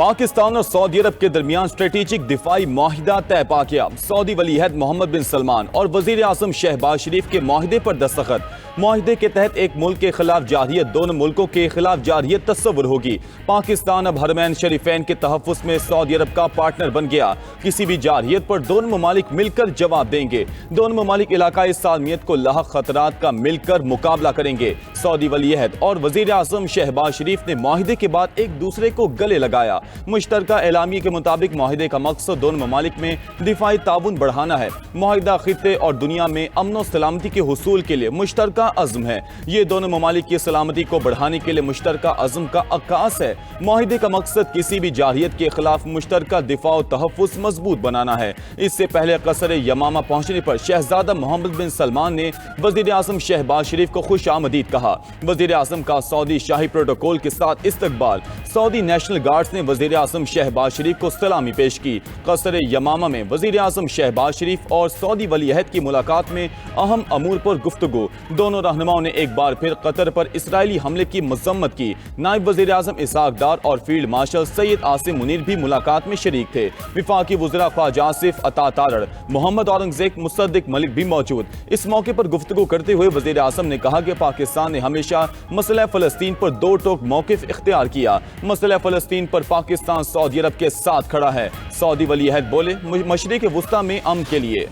पाकिस्तान और सऊदी अरब के दरमियान स्ट्रेटेजिक दिफाई माहिदा तय पा गया। सऊदी वलीअहद मोहम्मद बिन सलमान और वजीर आजम शहबाज शरीफ के माहिदे पर दस्तखत। माहिदे के तहत एक मुल्क के खिलाफ जारहियत दोनों मुल्कों के खिलाफ जारहियत तस्वुर होगी। पाकिस्तान अब हरमैन शरीफैन के तहफ़्फ़ुज़ में सऊदी अरब का पार्टनर बन गया। किसी भी जारहियत पर दोनों ममालिक मिलकर जवाब देंगे। दोनों ममालिक इलाकाई सालमियत को लाहक खतरात का मिलकर मुकाबला करेंगे। सऊदी वलीअहद और वजीर आजम शहबाज शरीफ ने माहिदे के बाद एक दूसरे को गले लगाया। मुश्तरका एलामिया के मुताबिक माहिदे का मकसद दोनों ममालिक में दिफाई ताउन बढ़ाना है। माहिदा खित्ते और दुनिया में अमन और सलामती के हुसूल के लिए मुश्तरका अज़्म है। ये दोनों ममालिक की सलामती को बढ़ाने के लिए मुश्तरका अज़्म का अक्कास है। माहिदे का मकसद किसी भी जारहियत के खिलाफ मुश्तरका दिफा और तहफ़्फ़ुज़ मजबूत बनाना है। इससे पहले कसर यमामा पहुंचने पर शहजादा मोहम्मद बिन सलमान ने वज़ीर आज़म शहबाज शरीफ को खुश आमदीद कहा। वज़ीर आज़म का सऊदी शाही प्रोटोकॉल के साथ इस्तकबाल। सऊदी नेशनल गार्ड्स ने वज़ीर आज़म शहबाज शरीफ को सलामी पेश की। कसर यमामा में वज़ीर आज़म शहबाज शरीफ और सऊदी वलीअहद की मुलाकात में अहम अमूर पर गुफ्तगू। दोनों रहनुमाओं ने एक बार फिर कतर पर इसराइली हमले की मज़म्मत की। नायब वज़ीर आज़म इसहाक डार और फील्ड मार्शल सैयद आसिम मुनीर भी मुलाकात में शरीक थे। विफाकी वज़ीरा ख्वाजा आसिफ अता तारड़, मोहम्मद औरंगज़ेब मुसद्दिक मलिक भी मौजूद। इस मौके पर गुफ्तगू करते हुए वज़ीर आज़म ने कहा कि पाकिस्तान ने हमेशा मसला फ़लस्तीन पर दो टोक मौक़िफ़ इख्तियार किया। मसला फ़लस्तीन पर पाकिस्तान सऊदी अरब के साथ खड़ा है। सऊदी वलीअहद बोले, मशरिक़ वुस्ता में अमन के लिए।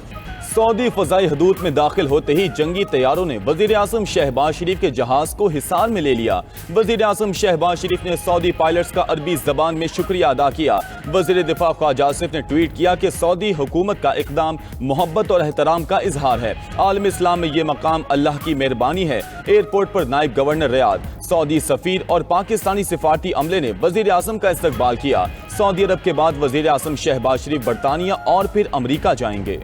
सऊदी फ़ज़ाई हदूद में दाखिल होते ही जंगी तैयारों ने वज़ीर आज़म शहबाज शरीफ के जहाज़ को हिसार में ले लिया। वज़ीर आज़म शहबाज शरीफ ने सऊदी पायलट्स का अरबी ज़बान में शुक्रिया अदा किया। वज़ीर दिफा ख्वाजा आसिफ ने ट्वीट किया कि सऊदी हुकूमत का इक़दाम मोहब्बत और एहतराम का इजहार है। आलम इस्लाम में ये मकाम अल्लाह की मेहरबानी है। एयरपोर्ट पर नायब गवर्नर रियाद, सऊदी सफ़ीर और पाकिस्तानी सिफारती अमले ने वज़ीर आज़म का इस्तकबाल किया। सऊदी अरब के बाद वज़ीर आज़म शहबाज शरीफ बरतानिया और फिर अमरीका जाएंगे।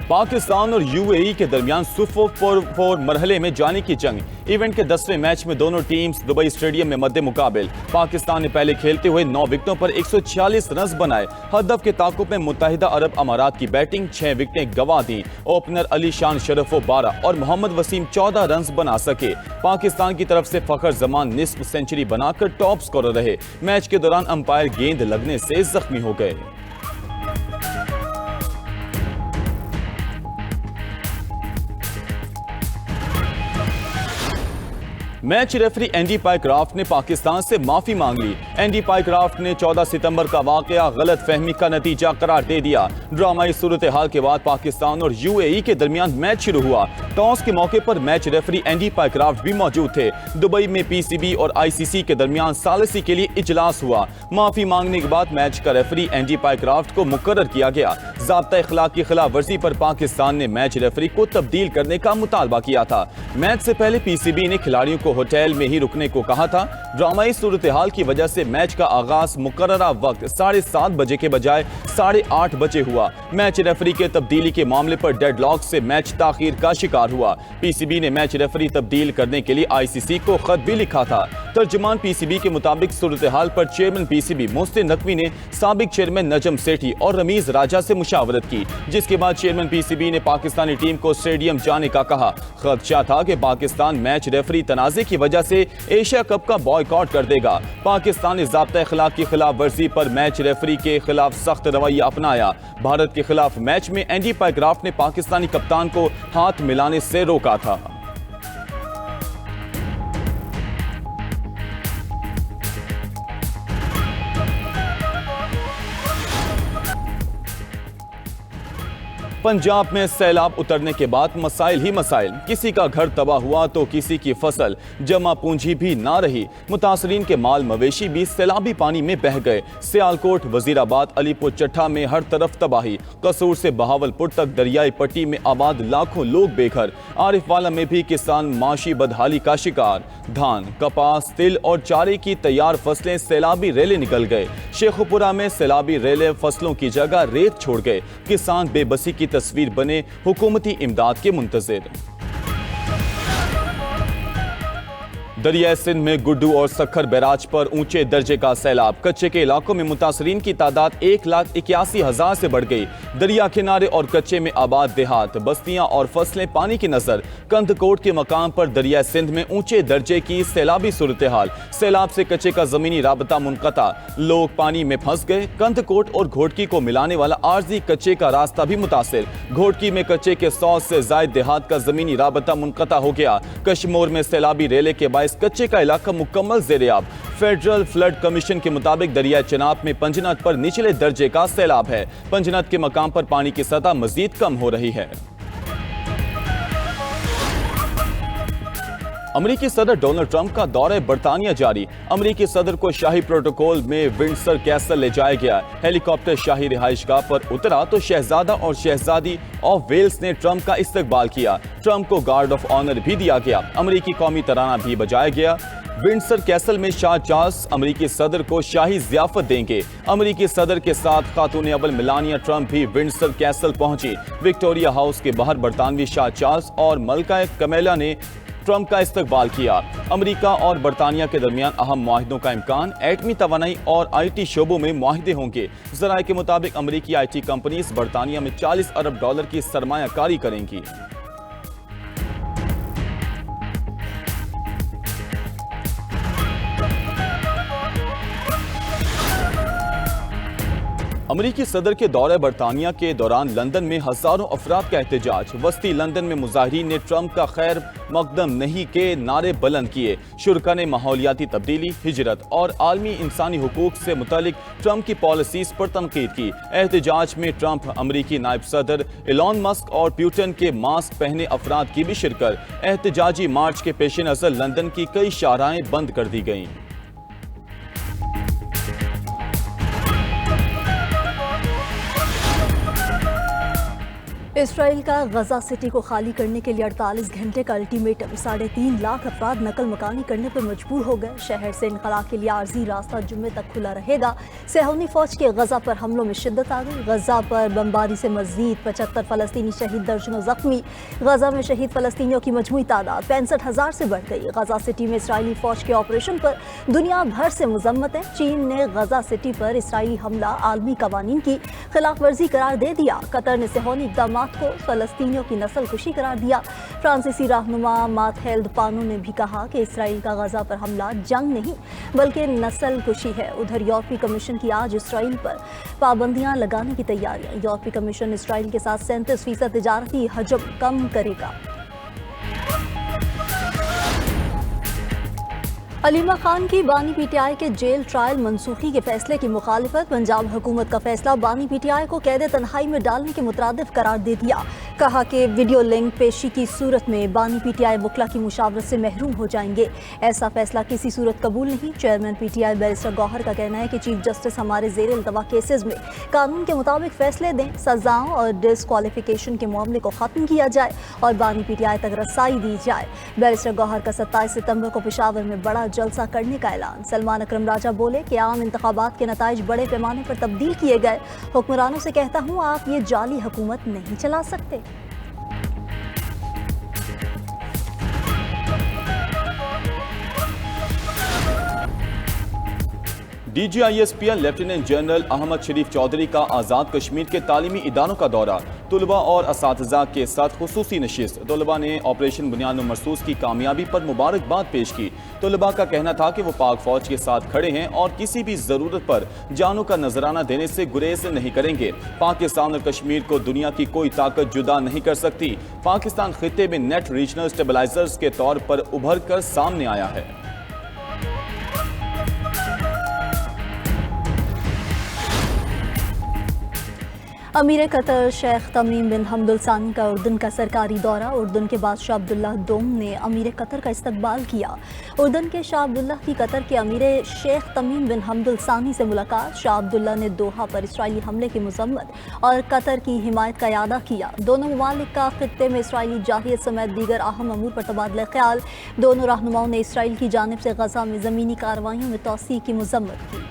पाकिस्तान और यूएई के दरमियान सुपर 4 मरहले में जाने की जंग। इवेंट के 10वें मैच में दोनों टीम्स दुबई स्टेडियम में मद्दे मुकाबिल। पाकिस्तान ने पहले खेलते हुए 9 विकेटों पर 146 रन बनाए। हदफ के ताक़ुब में मुत्तहिदा अरब अमारात की बैटिंग 6 विकेटें गंवा दी। ओपनर अली शान शरफो 12 और मोहम्मद वसीम 14 रन बना सके। पाकिस्तान की तरफ से फ़खर जमान निस्फ सेंचुरी बनाकर टॉप स्कोरर रहे। मैच के दौरान अंपायर गेंद लगने से जख्मी हो गए। मैच रेफरी एंडी पाइक्राफ्ट ने पाकिस्तान से माफी मांग ली। एंडी पाइक्राफ्ट ने 14 सितंबर का वाकया गलत फहमी का नतीजा करार दे दिया। ड्रामाई सूरत हाल के बाद पाकिस्तान और यूएई के दरमियान मैच शुरू हुआ। टॉस के मौके पर मैच रेफरी एंडी पाइक्राफ्ट भी मौजूद थे। दुबई में पीसीबी और आईसीसी के दरमियान सालिसी के लिए इजलास हुआ। माफी मांगने के बाद मैच का रेफरी एंडी पाइक्राफ्ट को मुकर्रर किया गया। ज़ाब्ता इखलाक की खिलाफ वर्जी पर पाकिस्तान ने मैच रेफरी को तब्दील करने का मुतालबा किया था। मैच से पहले पीसीबी ने खिलाड़ियों को होटल में ही रुकने को कहा था। ड्रामाई सूरत हाल की वजह से मैच का आगाज मुकर्ररा वक्त 7:30 बजे के बजाय 8:30 बजे हुआ। मैच रेफरी के तब्दीली के मामले पर डेडलॉक से मैच ताखीर का शिकार हुआ। पीसीबी ने मैच रेफरी तब्दील करने के लिए आईसीसी को खत भी लिखा था। तर्जुमान पीसीबी के मुताबिक सूरत हाल पर चेयरमैन पीसीबी मोहसिन नकवी ने साबिक चेयरमैन नजम सेठी और रमीज राजा से मुशावरत की, जिसके बाद चेयरमैन पीसीबी ने पाकिस्तानी टीम को स्टेडियम जाने का कहा। खदशा था कि पाकिस्तान मैच रेफरी तनाज़े की वजह से एशिया कप का बॉयकॉट कर देगा। पाकिस्तान ने ज़ाब्ता इखलाक की खिलाफ वर्जी पर मैच रेफरी के खिलाफ सख्त रवैया अपनाया। भारत के खिलाफ मैच में एंडी पाइक्राफ्ट ने पाकिस्तानी कप्तान को हाथ मिलाने से रोका था। पंजाब में सैलाब उतरने के बाद मसाइल ही मसाइल। किसी का घर तबाह हुआ तो किसी की फसल, जमा पूंजी भी ना रही। मुतासरीन के माल मवेशी भी सैलाबी पानी में बह गए। सियालकोट, वजीराबाद, अलीपुर चट्ठा में हर तरफ तबाही। कसूर से बहावलपुर तक दरियाई पट्टी में आबाद लाखों लोग बेघर। आरिफवाला में भी किसान माशी बदहाली का शिकार। धान, कपास, तिल और चारे की तैयार फसलें सैलाबी रेले निकल गए। शेखुपुरा में सैलाबी रेले फसलों की जगह रेत छोड़ गए। किसान बेबसी की तस्वीर बने, हुकूमती इमदाद के मुंतजिर। दरियाए सिंध में गुड्डू और सखर बैराज पर ऊंचे दर्जे का सैलाब। कच्चे के इलाकों में मुतासरीन की तादाद 1,81,000 से बढ़ गई। दरिया किनारे और कच्चे में आबाद देहात, बस्तियां और फसलें पानी की नजर। कंदकोट के मकाम पर दरियाए सिंध में ऊंचे दर्जे की सैलाबी सूरत हाल। सैलाब से कच्चे का जमीनी राबता मुनक़ता, लोग पानी में फंस गए। कंदकोट और घोटकी को मिलाने वाला आर्जी कच्चे का रास्ता भी मुतासिर। घोटकी में कच्चे के 100 से ज्यादा देहात का जमीनी राबता मुनक़ता हो गया। कश्मीर में सैलाबी रेले के कच्चे का इलाका मुकम्मल ज़ेर-ए-आब। फेडरल फ्लड कमीशन के मुताबिक दरिया चिनाब में पंजनद पर निचले दर्जे का सैलाब है। पंजनद के मकाम पर पानी की सतह मजीद कम हो रही है। अमरीकी सदर डोनाल्ड ट्रंप का दौरे बरतानिया जारी। अमरीकी सदर को शाही प्रोटोकॉल में विंडसर कैसल ले जाया गया। हेलीकॉप्टर शाही रिहाइशगाह पर उतरा तो शहजादा और शहजादी ऑफ वेल्स ने ट्रंप का इस्तकबाल किया। ट्रंप को गार्ड ऑफ ऑनर भी दिया गया। अमरीकी कौमी तराना भी बजाया गया। विंडसर कैसल में शाह चार्ल्स अमरीकी सदर को शाही ज़ियाफत देंगे। अमरीकी सदर के साथ खातून अव्वल मेलानिया ट्रंप भी विंडसर कैसल पहुंची। विक्टोरिया हाउस के बाहर बरतानवी शाह चार्ल्स और मलका कमेला ने ट्रंप का इस्तकबाल किया। अमेरिका और बरतानिया के दरमियान अहम मुआहिदों का इम्कान। एटमी तवानाई और IT शोबों में मुआहिदे होंगे। ज़राए के मुताबिक अमरीकी IT कंपनीज बरतानिया में $40 अरब की सरमायाकारी करेंगी। अमरीकी सदर के दौरे बरतानिया के दौरान लंदन में हजारों अफराद का एहतजाज। वस्ती लंदन में मुजाहिरीन ने ट्रंप का खैर मकदम नहीं के नारे बुलंद किए। शुरका ने माहौलियाती तब्दीली, हिजरत और आलमी इंसानी हुकूक से मुतालिक ट्रंप की पॉलिसीज पर तनकीद की। एहतजाज में ट्रंप, अमरीकी नायब सदर एलन मस्क और प्यूटन के मास्क पहने अफराद की भी शिरकत। एहतजाजी मार्च के पेश नजर लंदन की कई शाहराहें बंद कर दी गईं। इसराइल का गजा सिटी को खाली करने के लिए 48 घंटे का अल्टीमेटम। 3.5 लाख अफराद नकल मकानी करने पर मजबूर हो गए। शहर से इनखला के लिए आर्जी रास्ता जुम्मे तक खुला रहेगा। सेहूनी फौज के गजा पर हमलों में शिद्दत आ गई। गजा पर बमबारी से मजीद 75 फलस्तीनी शहीद, दर्जनों जख्मी। गजा में शहीद फलस्तीनियों की मजमूई तादाद 65,000 से बढ़ गई। गजा सिटी में इसराइली फौज के ऑपरेशन पर दुनिया भर से मजम्मत है। चीन ने गजा सिटी पर इसराइली हमला आलमी कवानीन की खिलाफ वर्जी करार दे दिया। कतर ने सेहूनी इक़दाम को फलस्तीनियों की नस्ल कुशी करार दिया। फ्रांसीसी रहनुमा माथेल पानो ने भी कहा कि इसराइल का गजा पर हमला जंग नहीं बल्कि नस्ल कुशी है। उधर यूरोपीय कमीशन की आज इसराइल पर पाबंदियां लगाने की तैयारियां। यूरोपीय कमीशन इसराइल के साथ 37% तिजारती हजम कम करेगा। अलीमा खान की बानी PTI के जेल ट्रायल मनसूखी के फैसले की मुखालिफत। पंजाब हुकूमत का फैसला बानी PTI को कैद तन्हाई में डालने के मुतरादिफ करार दे दिया। कहा कि वीडियो लिंक पेशी की सूरत में बानी PTI वकला की मुशावरत से महरूम हो जाएंगे। ऐसा फैसला किसी सूरत कबूल नहीं। चेयरमैन PTI बैरिस्टर गौहर का कहना है कि चीफ जस्टिस हमारे जेर इल्तवा केसेस में कानून के मुताबिक फैसले दें, सजाओं और डिस्क्वालिफिकेशन के मामले को खत्म किया जाए और बानी PTI तक रसाई दी जाए। बैरिस्टर गौहर का 27 सितंबर को पेशावर में बड़ा जलसा करने का ऐलान। सलमान अकरम राजा बोले कि आम इंतखाबात के नताइज बड़े पैमाने पर तब्दील किए गए। हुक्मरानों से कहता हूँ, आप ये जाली हुकूमत नहीं चला सकते। DGISPL लेफ्टिनेंट जनरल अहमद शरीफ चौधरी का आज़ाद कश्मीर के तालीमी इदारों का दौरा। तुलबा और असातिज़ा के साथ खुसूसी नशिस्त। तुलबा ने ऑपरेशन बुनियाद मरसूस की कामयाबी पर मुबारकबाद पेश की। तुलबा का कहना था कि वो पाक फौज के साथ खड़े हैं और किसी भी ज़रूरत पर जानों का नजराना देने से गुरेज नहीं करेंगे। पाकिस्तान और कश्मीर को दुनिया की कोई ताकत जुदा नहीं कर सकती। पाकिस्तान खित्ते में नेट रीजनल स्टेबलाइजर्स के तौर पर उभर कर सामने आया है। अमीर कतर शेख तमीम बिन हमदुल सानी का उर्दन का सरकारी दौरा। उर्दन के बादशाह अब्दुल्ला दोम ने अमीर कतर का इस्तकबाल किया। उर्दन के शाह अब्दुल्ला की कतर के अमीर शेख तमीम बिन हमदुल सानी से मुलाकात। शाह अब्दुल्ला ने दोहा पर इसराइली हमले की मजम्मत और कतर की हिमायत का इरादा किया। दोनों ममालिक का खित्ते में इसराइली जाहियत समेत दीगर अहम अमूर पर तबादला ख्याल। दोनों रहनुमाओं ने इसराइल की जानिब से गजा में ज़मीनी कार्रवाइयों में तोसी की मजम्मत की।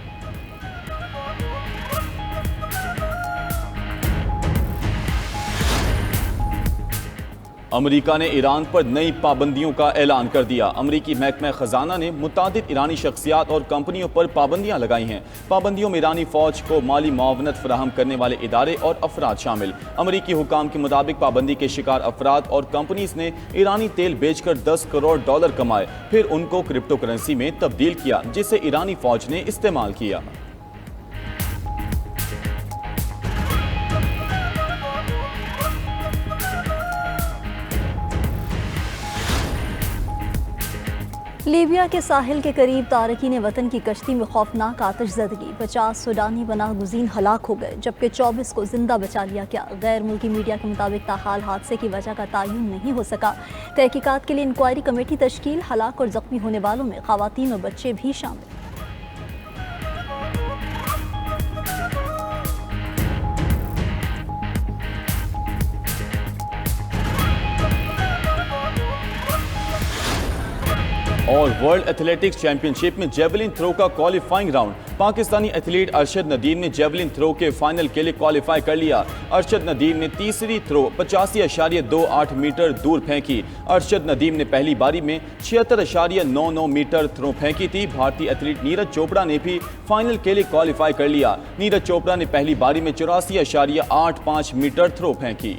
अमेरिका ने ईरान पर नई पाबंदियों का ऐलान कर दिया। अमेरिकी महकमा खजाना ने मुतादिद ईरानी शख्सियात और कंपनियों पर पाबंदियां लगाई हैं। पाबंदियों में ईरानी फौज को माली मुआवनत फराहम करने वाले इदारे और अफराद शामिल। अमेरिकी हुकाम के मुताबिक पाबंदी के शिकार अफराद और कंपनीज ने ईरानी तेल बेचकर $10 करोड़ कमाए, फिर उनको क्रिप्टो करेंसी में तब्दील किया, जिसे ईरानी फौज ने इस्तेमाल किया। लीबिया के साहिल के करीब तारकीन वतन की कश्ती में खौफनाक आतिशज़दगी, 50 सूडानी पनाहगुज़ीन हलाक हो गए जबकि 24 को जिंदा बचा लिया गया। गैर मुल्की मीडिया के मुताबिक ताहाल हादसे की वजह का तयन नहीं हो सका। तहकीकात के लिए इंक्वायरी कमेटी तश्कील, हलाक और जख्मी होने वालों में ख़वातीन और बच्चे भी शामिल। और वर्ल्ड एथलेटिक्स चैंपियनशिप में जेवलिन थ्रो का qualifying round, Pakistani athlete Arshad Nadeem ने जेवलिन थ्रो के फाइनल के लिए क्वालिफाई कर लिया। अरशद नदीम ने तीसरी थ्रो 85.28 मीटर दूर फेंकी। अरशद नदीम ने पहली बारी में 76.99 मीटर थ्रो फेंकी थी। भारतीय एथलीट नीरज चोपड़ा ने भी फाइनल के लिए क्वालिफाई कर लिया। नीरज चोपड़ा ने पहली बारी में 84.85 मीटर थ्रो फेंकी।